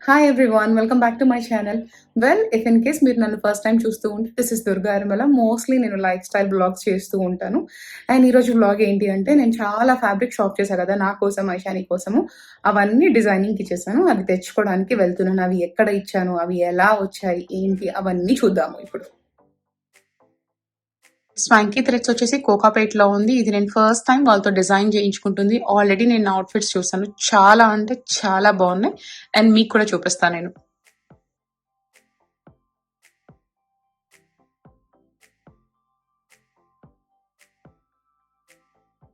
Hi everyone, welcome back to my channel. Well, if in case మీరు నన్ను first time చూస్తూ ఉంటే this is Durga Yaramala. Mostly నేను life style blogs చేస్తూ ఉంటాను. అండ్ ఈరోజు బ్లాగ్ ఏంటి అంటే నేను చాలా ఫ్యాబ్రిక్ షాప్ చేశాను కదా నా కోసం ఐషాని కోసము. అవన్నీ డిజైనింగ్కి ఇచ్చేసాను. అవి తెచ్చుకోవడానికి వెళ్తున్నాను. అవి ఎక్కడ ఇచ్చాను, అవి ఎలా వచ్చాయి, ఏంటి అవన్నీ చూద్దాము ఇప్పుడు. స్వాంకీ థ్రెడ్స్ వచ్చేసి కోకాపేట్లో ఉంది. ఇది నేను ఫస్ట్ టైం వాళ్ళతో డిజైన్ చేయించుకుంటుంది. ఆల్రెడీ నేను అవుట్ఫిట్స్ చూసాను, చాలా అంటే చాలా బాగున్నాయి. అండ్ మీకు కూడా చూపిస్తాను నేను.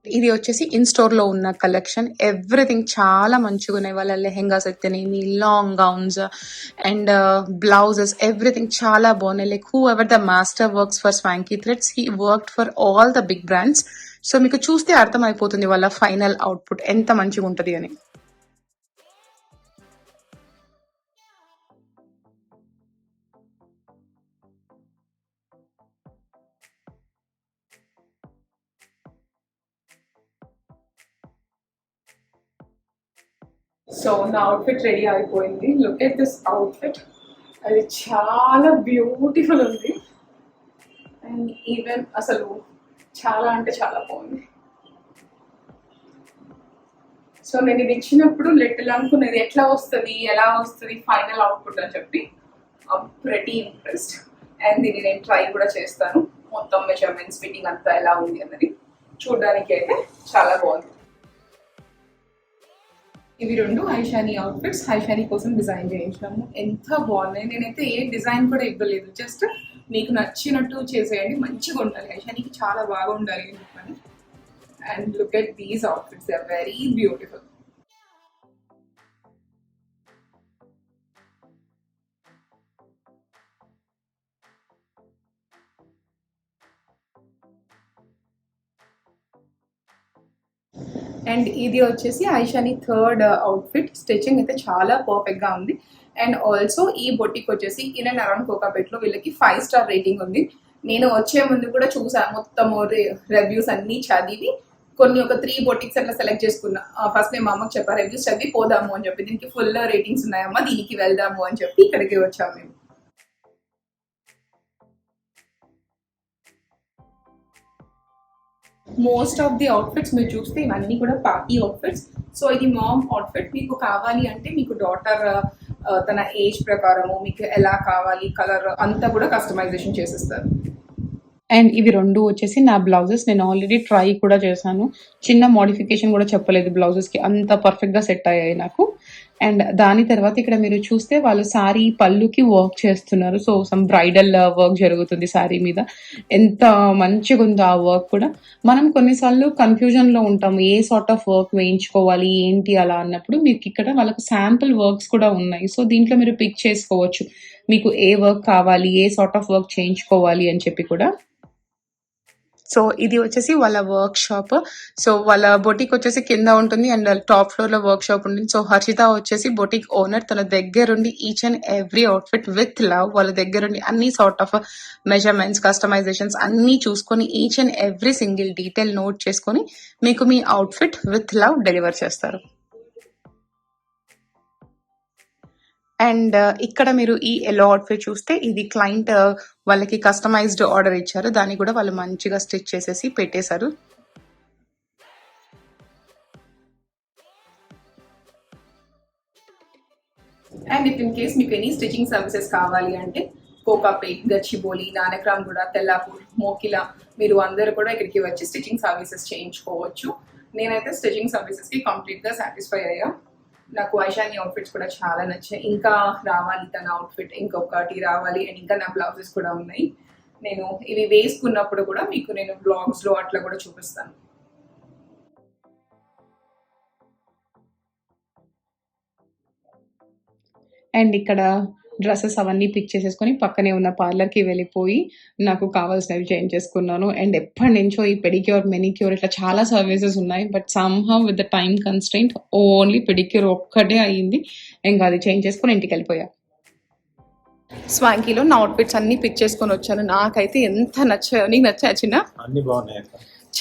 ఇది వచ్చేసి ఇన్ స్టోర్ లో ఉన్న కలెక్షన్. ఎవ్రీథింగ్ చాలా మంచిగా ఉన్నాయి. వాళ్ళ లెహెంగాస్ అయితేనేమి, long gowns and blouses, everything చాలా బాగున్నాయి. Like whoever the master works for Swanky Threads, he worked for all the big brands. So మీకు చూస్తే అర్థం అయిపోతుంది వాళ్ళ ఫైనల్ అవుట్పుట్ ఎంత మంచిగా ఉంటుంది అని. సో నా అవుట్ఫిట్ రెడీ అయిపోయింది. Look at this outfit. అది చాలా బ్యూటిఫుల్ ఉంది. అండ్ ఈవెన్ అసలు చాలా అంటే చాలా బాగుంది. సో నేను ఇది ఇచ్చినప్పుడు లిటిల్ అనుకున్నది ఎట్లా వస్తుంది, ఎలా వస్తుంది ఫైనల్ అవుట్పుట్ అని చెప్పి ప్రెటీ ఇంప్రెస్డ్. అండ్ దీన్ని నేను ట్రై కూడా చేస్తాను. మొత్తం మెజర్మెంట్స్, ఫిట్టింగ్ అంతా ఎలా ఉంది అన్నది చూడడానికి అయితే చాలా బాగుంది. ఇవి రెండు ఐషాని అవుట్ఫిట్స్. ఐషాని కోసం డిజైన్ చేయించాము. ఎంత బాగున్నాయి. నేనైతే ఏ డిజైన్ కూడా ఇవ్వలేదు, జస్ట్ మీకు నచ్చినట్టు చేసేయండి, మంచిగా ఉండాలి, ఐషానికి చాలా బాగా ఉండాలి అని చెప్పని. And look at these outfits, they are very beautiful. And ఇది వచ్చేసి ఐషాని థర్డ్ అవుట్ఫిట్. స్టిచ్చింగ్ అయితే చాలా పర్ఫెక్ట్గా ఉంది. అండ్ ఆల్సో ఈ బొటిక్ వచ్చేసి ఇన్ అండ్ అరౌండ్ కోకాపేట్లో వీళ్ళకి 5 స్టార్ రేటింగ్ ఉంది. నేను వచ్చే ముందు కూడా చూసాను, మొత్తం రివ్యూస్ అన్నీ చదివి కొన్ని ఒక 3 బొటిక్స్ అట్లా సెలెక్ట్ చేసుకున్నా. ఫస్ట్ నేను మా అమ్మకి చెప్పా, రివ్యూస్ చదివి పోదాము అని చెప్పి, దీనికి ఫుల్ రేటింగ్స్ ఉన్నాయమ్మా, దీనికి వెళ్దాము అని చెప్పి ఇక్కడికి వచ్చాము మేము. మోస్ట్ ఆఫ్ ది అవుట్ఫిట్స్ మీరు చూస్తే ఇవన్నీ కూడా పార్టీ అవుట్ఫిట్స్. సో ఇది మామ్ అవుట్ఫిట్. మీకు కావాలి అంటే మీకు డాటర్ తన ఏజ్ ప్రకారము మీకు ఎలా కావాలి, కలర్ అంతా కూడా కస్టమైజేషన్ చేసేస్తారు. అండ్ ఇవి రెండు వచ్చేసి నా బ్లౌజెస్. నేను ఆల్రెడీ ట్రై కూడా చేశాను, చిన్న మోడిఫికేషన్ కూడా చెప్పలేదు బ్లౌజెస్కి, అంత పర్ఫెక్ట్గా సెట్ అయ్యాయి నాకు. అండ్ దాని తర్వాత ఇక్కడ మీరు చూస్తే వాళ్ళు సారీ పళ్ళుకి వర్క్ చేస్తున్నారు. సో సమ్ బ్రైడల్ వర్క్ జరుగుతుంది సారీ మీద. ఎంత మంచిగా ఉందో ఆ వర్క్ కూడా. మనం కొన్నిసార్లు కన్ఫ్యూజన్లో ఉంటాము, ఏ సార్ట్ ఆఫ్ వర్క్ వేయించుకోవాలి ఏంటి అలా అన్నప్పుడు మీకు ఇక్కడ వాళ్ళకు శాంపుల్ వర్క్స్ కూడా ఉన్నాయి. సో దీంట్లో మీరు పిక్ చేసుకోవచ్చు మీకు ఏ వర్క్ కావాలి, ఏ సార్ట్ ఆఫ్ వర్క్ చేయించుకోవాలి అని చెప్పి కూడా. సో ఇది వచ్చేసి వాళ్ళ వర్క్ షాప్. సో వాళ్ళ బొటిక్ వచ్చేసి కింద ఉంటుంది అండ్ టాప్ ఫ్లోర్ లో వర్క్ షాప్ ఉంటుంది. సో హర్షిత వచ్చేసి బొటిక్ ఓనర్. తన దగ్గరుండి each and every outfit with love, వాళ్ళ దగ్గరుండి అన్ని సార్ట్ ఆఫ్ మెజర్మెంట్స్, కస్టమైజేషన్స్ అన్ని చూసుకొని each and every single detail note చేసుకొని మీకు మీ అవుట్ఫిట్ విత్ లవ్ డెలివర్ చేస్తారు. అండ్ ఇక్కడ మీరు ఈ ఎల్లో అవుట్ఫిట్ చూస్తే ఇది క్లయింట్ వాళ్ళకి కస్టమైజ్డ్ ఆర్డర్ ఇచ్చారు, దాన్ని కూడా వాళ్ళు మంచిగా స్టిచ్ చేసేసి పెట్టేశారు. అండ్ ఇఫ్ ఇన్ కేస్ మీకు ఎనీ స్టిచింగ్ సర్వీసెస్ కావాలి అంటే కోకాపేట్, గచ్చిబౌలి, నానక్రామ్గూడ, తెల్లాపూర్, మోకిలా మీరు అందరూ కూడా ఇక్కడికి వచ్చి స్టిచింగ్ సర్వీసెస్ చేయించుకోవచ్చు. నేనైతే స్టిచింగ్ సర్వీసెస్కి కంప్లీట్గా సాటిస్ఫై అయ్యా. నాకు ఐషాని అవుట్ఫిట్స్ కూడా చాలా నచ్చాయి. ఇంకా రావాలి తన అవుట్ఫిట్, ఇంకొకటి రావాలి. అండ్ ఇంకా నా బ్లౌజెస్ కూడా ఉన్నాయి. నేను ఇవి వేసుకున్నప్పుడు కూడా మీకు నేను బ్లాగ్స్లో అట్లా కూడా చూపిస్తాను. అండ్ ఇక్కడ డ్రెస్సెస్ అవన్నీ పిక్ చేసేసుకొని పక్కనే ఉన్న పార్లర్కి వెళ్ళిపోయి నాకు కావాల్సినవి చేంజ్ చేసుకున్నాను. అండ్ ఎప్పటి నుంచో ఈ పెడిక్యూర్, మెనిక్యూర్ ఇట్లా చాలా సర్వీసెస్ ఉన్నాయి. But somehow with the time constraint only pedicure ఒక్కటే అయ్యింది. ఇంకా అది చేంజ్ చేసుకొని ఇంటికి వెళ్ళిపోయా. స్వాంకీలో నా అవుట్ఫిట్స్ అన్ని పిక్ చేసుకొని వచ్చాను. నాకైతే ఎంత నచ్చాయో. నీకు నచ్చాయా చిన్న? అన్ని బాగున్నాయి.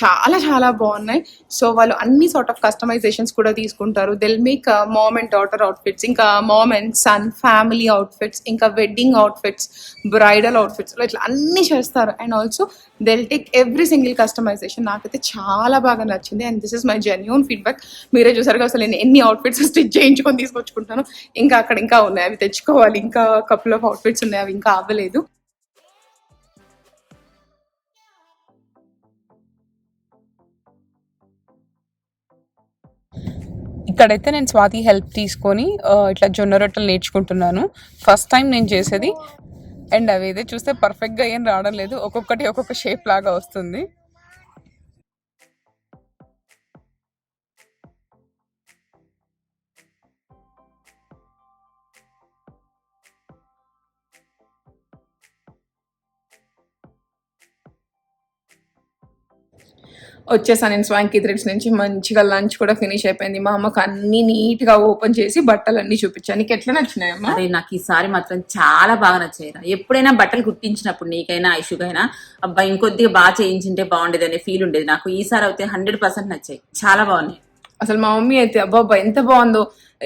చాలా చాలా బాగున్నాయి. సో వాళ్ళు అన్ని సార్ట్ ఆఫ్ కస్టమైజేషన్స్ కూడా తీసుకుంటారు. They'll make mom and daughter outfits, ఇంకా mom and son family outfits, ఇంకా వెడ్డింగ్ అవుట్ఫిట్స్, బ్రైడల్ అవుట్ఫిట్స్, ఇట్లా అన్ని చేస్తారు. And also they'll take every single customisation. నాకైతే చాలా బాగా నచ్చింది and this is my genuine feedback. మీరే చూసారుగా అసలు నేను ఎన్ని అవుట్ఫిట్స్ స్టిచ్ చేయించుకొని తీసుకొచ్చుకుంటాను. ఇంకా అక్కడ ఇంకా ఉన్నాయి, అవి తెచ్చుకోవాలి. ఇంకా కపుల్ ఆఫ్ అవుట్ఫిట్స్ ఉన్నాయి, అవి ఇంకా అవ్వలేదు. ఇక్కడైతే నేను స్వాతి హెల్ప్ తీసుకొని ఇట్లా జొన్న రొట్టెలు నేర్చుకుంటున్నాను. ఫస్ట్ టైం నేను చేసేది. అండ్ అవి అయితే చూస్తే పర్ఫెక్ట్గా ఏం రావడం లేదు, ఒక్కొక్కటి ఒక్కొక్క షేప్ లాగా వస్తుంది. వచ్చేసాను నేను స్వాంకీ థ్రెడ్స్ నుంచి. మంచిగా లంచ్ కూడా ఫినిష్ అయిపోయింది. మా అమ్మకు అన్ని నీట్ గా ఓపెన్ చేసి బట్టలన్నీ చూపించాను. నీకు ఎట్లా నచ్చినాయమ్మా? అరే నాకు ఈ సారీ మాత్రం చాలా బాగా నచ్చాయి. ఎప్పుడైనా బట్టలు కుట్టించినప్పుడు నీకైనా ఐషుకైనా అబ్బా ఇంకొద్దిగా బాగా చేయించింటే బాగుండేది అనే ఫీల్ ఉండేది. నాకు ఈసారి అయితే 100% నచ్చాయి, చాలా బాగున్నాయి. అసలు మా మమ్మీ అయితే అబ్బాబ్బా ఎంత బాగుందో,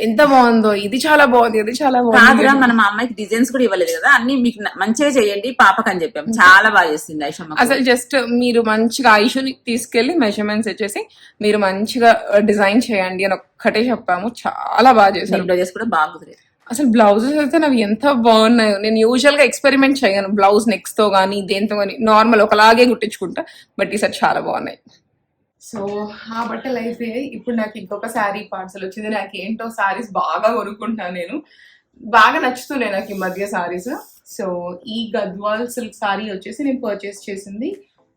ఎంత బాగుందో, ఇది చాలా బాగుంది, ఇది చాలా బాగుంది. కాదురా మనం మా అమ్మాయికి డిజైన్స్ కూడా ఇవ్వలేదు కదా, అన్ని మీకు మంచిగా చేయండి పాపకు అని చెప్పాం. చాలా బాగా చేసింది ఐషమ్మ. అసలు జస్ట్ మీరు మంచిగా ఐషుని తీసుకెళ్లి మెజర్మెంట్స్ వచ్చేసి మీరు మంచిగా డిజైన్ చేయండి అని ఒక్కటే చెప్పాము. చాలా బాగా చేశారు. బ్లౌజెస్ కూడా బాగా కుదిరేది. అసలు బ్లౌజెస్ అయితే నావి ఎంత బాగున్నాయో. నేను యూజువల్ గా ఎక్స్పెరిమెంట్ చేయను బ్లౌజ్ నెక్స్ తో కానీ దేంతో కానీ, నార్మల్ ఒకలాగే కుట్టించుకుంటా. బట్ ఈసారి చాలా బాగున్నాయి. సో ఆ బట్టలు అయిపోయాయి. ఇప్పుడు నాకు ఇంకొక శారీ పార్సల్ వచ్చింది. నాకు ఏంటో శారీస్ బాగా కొనుక్కుంటాను నేను, బాగా నచ్చుతున్నాయి నాకు ఈ మధ్య శారీస్. సో ఈ గద్వాల్ సిల్క్ శారీ వచ్చేసి నేను పర్చేస్ చేసింది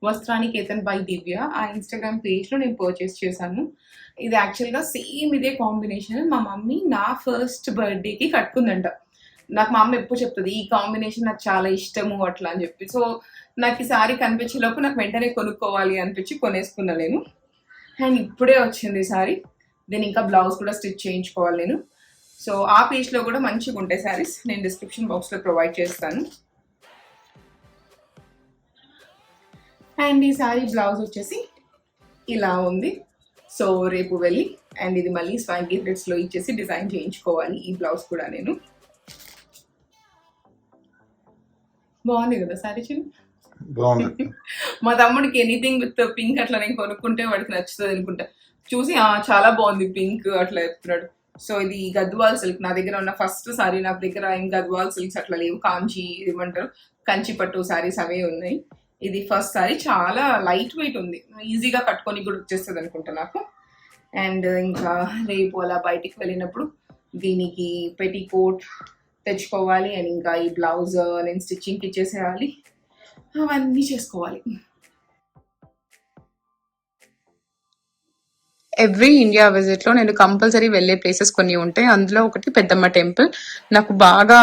వస్త్రానికేతన్ బై దివ్య, ఆ ఇన్స్టాగ్రామ్ పేజ్ లో నేను పర్చేస్ చేశాను. ఇది యాక్చువల్గా సేమ్ ఇదే కాంబినేషన్ మా మమ్మీ నా ఫస్ట్ బర్త్డేకి కట్టుకుందంట. నాకు మా అమ్మ ఎప్పుడు చెప్తుంది ఈ కాంబినేషన్ నాకు చాలా ఇష్టము అట్లా అని చెప్పి. సో నాకు ఈ శారీ కనిపించేలోపు నాకు వెంటనే కొనుక్కోవాలి అనిపించి కొనేసుకున్నా నేను. అండ్ ఇప్పుడే వచ్చింది సారీ. దీని ఇంకా బ్లౌజ్ కూడా స్టిచ్ చేయించుకోవాలి నేను. సో ఆ పేజ్లో కూడా మంచిగా ఉంటాయి శారీస్, నేను డిస్క్రిప్షన్ బాక్స్లో ప్రొవైడ్ చేస్తాను. అండ్ ఈ శారీ బ్లౌజ్ వచ్చేసి ఇలా ఉంది. సో రేపు వెళ్ళి అండ్ ఇది మళ్ళీ స్వాంకీ థ్రెడ్స్లో ఇచ్చేసి డిజైన్ చేయించుకోవాలి ఈ బ్లౌజ్ కూడా నేను. బాగుంది కదా శారీ చిన్న. మా తమ్ముడికి ఎనీథింగ్ విత్ పింక్ అట్లా నేను కొనుక్కుంటే వాడికి నచ్చుతుంది అనుకుంటా. చూసి చాలా బాగుంది పింక్ అట్లా చెప్తున్నాడు. సో ఇది గద్వాల్ సిల్క్ నా దగ్గర ఉన్న ఫస్ట్ సారీ. నా దగ్గర ఏం గద్వాల్ సిల్క్స్ అట్లా లేవు, కాంచి ఏమంటారు కంచి పట్టు సారీస్ అవే ఉన్నాయి. ఇది ఫస్ట్ సారీ, చాలా లైట్ వెయిట్ ఉంది, ఈజీగా కట్టుకొని కూడా వచ్చేస్తుంది అనుకుంటా నాకు. అండ్ ఇంకా రేపు అలా బయటికి వెళ్ళినప్పుడు దీనికి పెటికోట్ తెచ్చుకోవాలి. అండ్ ఇంకా ఈ బ్లౌజ్ నేను స్టిచ్చింగ్కి ఇచ్చేసేయాలి, అవన్నీ చేసుకోవాలి. ఎవ్రీ ఇండియా విజిట్లో నేను కంపల్సరీ వెళ్ళే ప్లేసెస్ కొన్ని ఉంటాయి. అందులో ఒకటి పెద్దమ్మ టెంపుల్. నాకు బాగా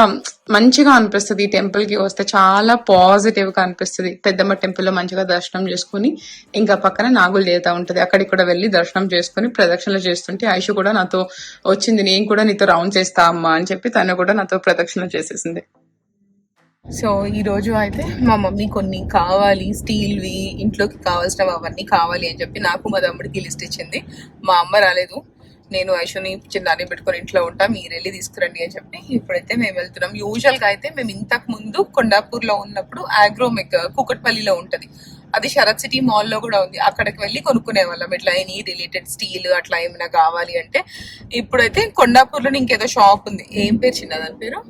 మంచిగా అనిపిస్తుంది ఈ టెంపుల్కి వస్తే, చాలా పాజిటివ్గా అనిపిస్తుంది. పెద్దమ్మ టెంపుల్లో మంచిగా దర్శనం చేసుకుని ఇంకా పక్కన నాగుల దేవత ఉంటుంది, అక్కడికి కూడా వెళ్ళి దర్శనం చేసుకుని ప్రదక్షిణలు చేస్తుంటే ఐషు కూడా నాతో వచ్చింది, నేను కూడా నీతో రౌండ్ చేస్తా అమ్మా అని చెప్పి తను కూడా నాతో ప్రదక్షిణ చేసేసింది. సో ఈరోజు అయితే మా మమ్మీ కొన్ని కావాలి స్టీల్వి ఇంట్లోకి కావాల్సినవి అవన్నీ కావాలి అని చెప్పి నాకు మా తమ్ముడికి లిస్ట్ ఇచ్చింది. మా అమ్మ రాలేదు, నేను ఐషుని చిన్నాన్ని పెట్టుకొని ఇంట్లో ఉంటా, మీరు వెళ్ళి తీసుకురండి అని చెప్పి ఇప్పుడైతే మేము వెళ్తున్నాం. యూజువల్గా అయితే మేము ఇంతకు ముందు కొండాపూర్లో ఉన్నప్పుడు ఆగ్రోమెక్ కూకట్పల్లిలో ఉంటుంది, అది శరత్ సిటీ మాల్లో కూడా ఉంది, అక్కడికి వెళ్ళి కొనుక్కునే వాళ్ళం ఇట్లా ఎనీ రిలేటెడ్ స్టీల్ అట్లా ఏమైనా కావాలి అంటే. ఇప్పుడైతే కొండాపూర్లో ఇంకేదో షాప్ ఉంది, ఏం పేరు చిన్న దాని పేరు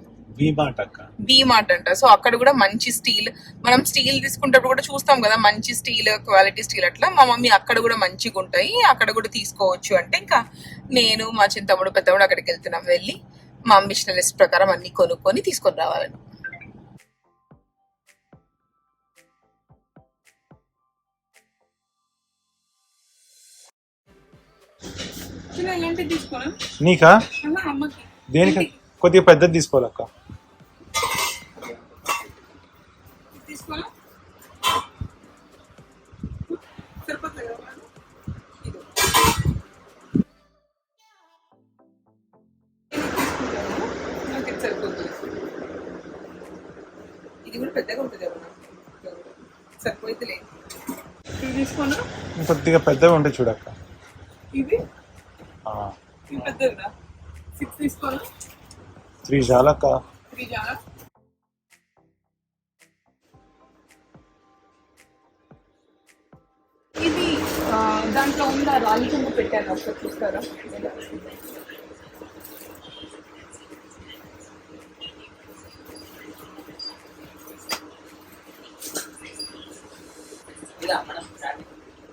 బీమార్ట్ అంట. సో అక్కడ కూడా మంచి స్టీల్, మనం స్టీల్ తీసుకుంటప్పుడు కూడా చూస్తాం కదా మంచి స్టీల్ క్వాలిటీ స్టీల్ అట్లా. మా మమ్మీ అక్కడ కూడా మంచిగా ఉంటాయి, అక్కడ కూడా తీసుకోవచ్చు అంటే ఇంకా నేను మా చిన్న తమ్ముడు పెద్దవాడు అక్కడికి వెళ్తున్నాం. వెళ్ళి మా మమ్మీ ఇచ్చిన లిస్ట్ ప్రకారం అన్ని కొనుక్కొని తీసుకొని రావాలని. నీకా దేనికి కొద్దిగా పెద్దది తీసుకోవాలక్క. ఇది కూడా పెద్దగా ఉంటుంది సరిపోయితే లేదు తీసుకోను. ఇంకొద్దిగా పెద్దగా ఉంటే చూడక్క. ఇది ఆ, ఇది పెద్దదిరా. 6 తీసుకోవాలి. 3 చాలక్క. 3 చాలా. ఇది దాంట్లో ఉందా రాగి చెంబు పెట్టాను, ఒకసారి చూస్తారా?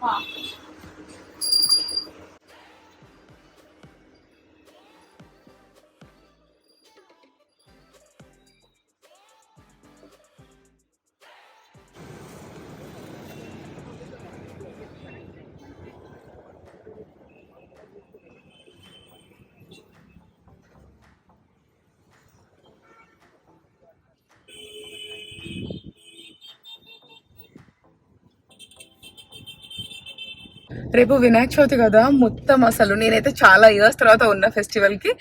ఆ. రేపు వినాయక చవితి కదా, మొత్తం అసలు నేనైతే చాలా ఇయర్స్ తర్వాత ఉన్న ఫెస్టివల్ కి.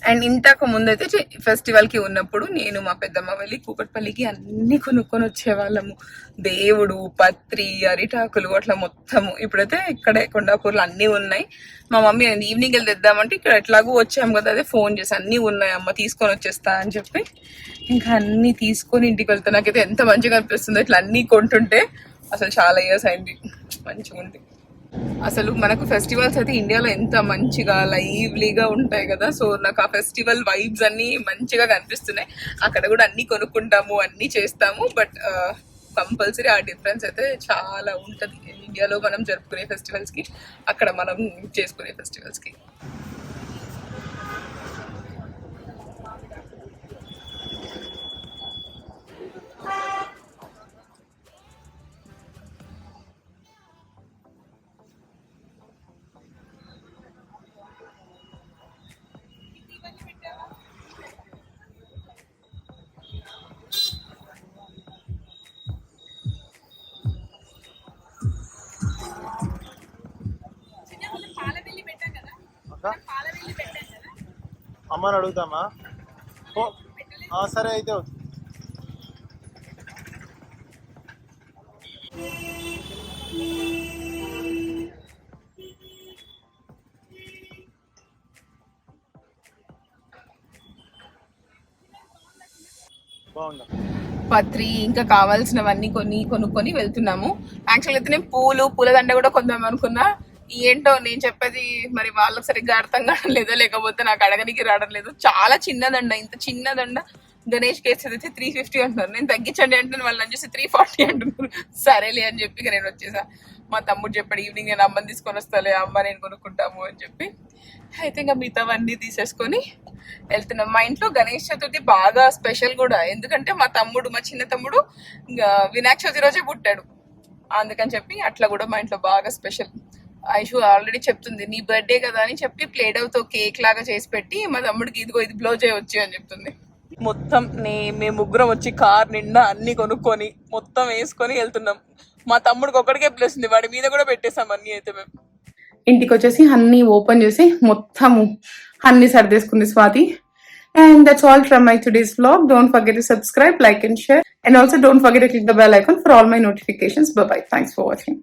అండ్ ఇంతకు ముందైతే ఫెస్టివల్ కి ఉన్నప్పుడు నేను మా పెద్దమ్మ వెళ్ళి కూకట్పల్లికి అన్ని కొనుక్కొని వచ్చేవాళ్ళము. దేవుడు, పత్రి, అరిటాకులు అట్లా మొత్తము. ఇప్పుడైతే ఇక్కడే కొండాపూర్లో అన్ని ఉన్నాయి. మా మమ్మీ ఈవినింగ్ వెళ్ళి తెద్దామంటే ఇక్కడ ఎట్లాగూ వచ్చాము కదా, అదే ఫోన్ చేసి అన్ని ఉన్నాయి అమ్మ తీసుకొని వచ్చేస్తా అని చెప్పి ఇంకా అన్ని తీసుకొని ఇంటికి వెళ్తా. నాకైతే ఎంత మంచిగా అనిపిస్తుందో ఇట్లా అన్ని కొంటుంటే. అసలు చాలా ఇయర్స్ అయింది, మంచిగా ఉంది. అసలు మనకు ఫెస్టివల్స్ అయితే ఇండియాలో ఎంత మంచిగా లైవ్లీగా ఉంటాయి కదా. సో నాకు ఆ ఫెస్టివల్ వైబ్స్ అన్ని మంచిగా కనిపిస్తున్నాయి. అక్కడ కూడా అన్ని కొనుక్కుంటాము, అన్ని చేస్తాము. బట్ కంపల్సరీ ఆ డిఫరెన్స్ అయితే చాలా ఉంటది. ఇండియాలో మనం జరుపుకునే ఫెస్టివల్స్ కి, అక్కడ మనం చేసుకునే ఫెస్టివల్స్ కి. అమ్మని అడుగుతామా? సరే అయితే బాగుందా? పత్రి ఇంకా కావాల్సినవన్నీ కొనుక్కొని వెళ్తున్నాము. యాక్చువల్ అయితే నేను పూలదండ కూడా కొందాం అనుకున్నా. ఏంటో నేను చెప్పేది మరి వాళ్ళకి సరిగ్గా అర్థం కావడం లేదో, లేకపోతే నాకు అడగనికి రావడం లేదు. చాలా చిన్నదండ, ఇంత చిన్నదండ గణేష్ కేసు అయితే 350 అంటున్నారు. నేను తగ్గించండి అంటే వాళ్ళని చూసి 340 అంటున్నారు. సరేలే అని చెప్పి నేను వచ్చేసా. మా తమ్ముడు చెప్పాడు ఈవినింగ్ నేను అమ్మని తీసుకొని వస్తాలే, అమ్మ నేను కొనుక్కుంటాము అని చెప్పి. అయితే ఇంకా మిగతావన్నీ తీసేసుకొని వెళ్తున్నాం. మా ఇంట్లో గణేష్ చతుర్థి బాగా స్పెషల్ కూడా, ఎందుకంటే మా చిన్న తమ్ముడు వినాయక చవితి రోజే పుట్టాడు. అందుకని చెప్పి అట్లా కూడా మా ఇంట్లో బాగా స్పెషల్. ఐషు ఆల్రెడీ చెప్తుంది నీ బర్త్డే కదా అని చెప్పి ప్లేడౌతో కేక్ లాగా చేసి పెట్టి మా తమ్ముడికి ఇదిగో ఇది బ్లో చేయవచ్చు అని చెప్తుంది. మొత్తం మేము ముగ్గురం వచ్చి కార్ నిండా అన్ని కొనుక్కొని మొత్తం వేసుకొని వెళ్తున్నాం. మా తమ్ముడికి ఒక్కడికే ప్లేస్ ఉంది, వాడి మీద కూడా పెట్టేసాం అన్ని. అయితే మేము ఇంటికి వచ్చేసి అన్ని ఓపెన్ చేసి మొత్తము అన్ని సర్దేసుకుంది Swathi. And that's all from my today's vlog. Don't forget to subscribe, like and share. And also don't forget to click the bell icon for all my notifications. Bye-bye. Thanks for watching.